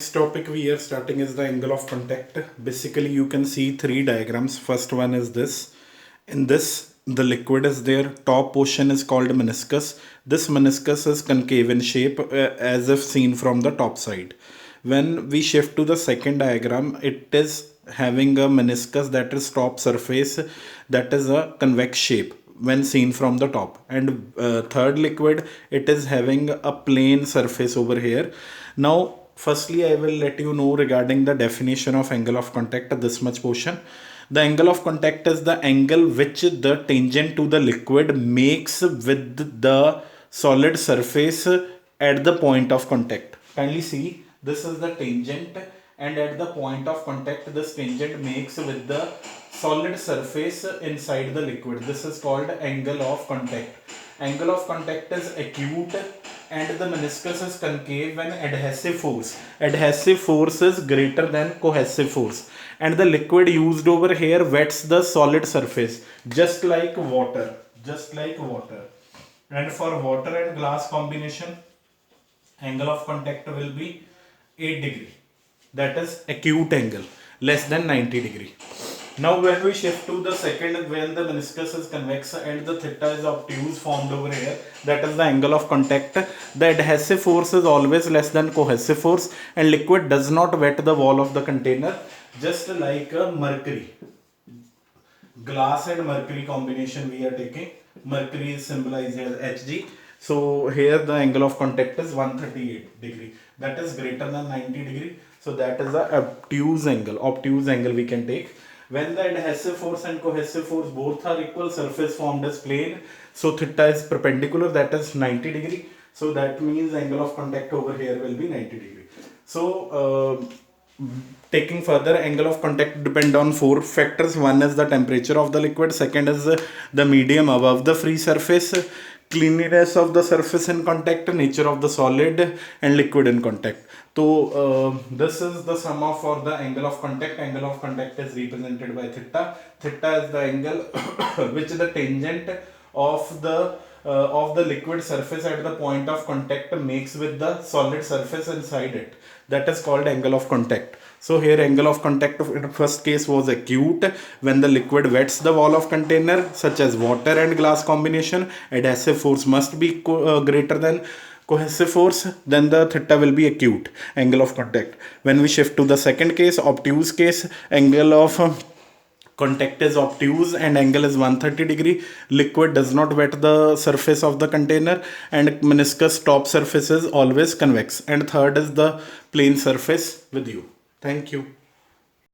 Next topic we are starting is the angle of contact. Basically, you can see three diagrams. First one is this. In this, the liquid is there. Top portion is called meniscus. This meniscus is concave in shape as if seen from the top side. When we shift to the second diagram, it is having a meniscus that is top surface that is a convex shape when seen from the top, and third liquid, it is having a plane surface over here. Now firstly, I will let you know regarding the definition of angle of contact, this much portion. The angle of contact is the angle which the tangent to the liquid makes with the solid surface at the point of contact. Kindly see, this is the tangent, and at the point of contact, this tangent makes with the solid surface inside the liquid. This is called angle of contact. Angle of contact is acute and the meniscus is concave when adhesive force is greater than cohesive force, and the liquid used over here wets the solid surface just like water, and for water and glass combination, angle of contact will be 8 degree, that is acute angle, less than 90 degree. Now when we shift to the second, when the meniscus is convex and the theta is obtuse formed over here, that is the angle of contact. The adhesive force is always less than cohesive force, and liquid does not wet the wall of the container, just like a mercury. Glass and mercury combination we are taking. Mercury is symbolized as Hg. So here the angle of contact is 138 degree. That is greater than 90 degree. So that is the obtuse angle. Obtuse angle we can take. When the adhesive force and cohesive force both are equal, surface formed as plane, so theta is perpendicular, that is 90 degree. So that means angle of contact over here will be 90 degree. So taking further, angle of contact depend on four factors. One is the temperature of the liquid, second is the medium above the free surface, cleanliness of the surface in contact, nature of the solid and liquid in contact. So this is the sum of for the angle of contact. Angle of contact is represented by theta. Theta is the angle which the tangent of the liquid surface at the point of contact makes with the solid surface inside it. That is called angle of contact. So here angle of contact in the first case was acute when the liquid wets the wall of container, such as water and glass combination. Adhesive force must be greater than cohesive force, then the theta will be acute angle of contact. When we shift to the second case, obtuse case, angle of contact is obtuse and angle is 130 degree. Liquid does not wet the surface of the container, and meniscus top surface is always convex. And third is the plane surface with you. Thank you.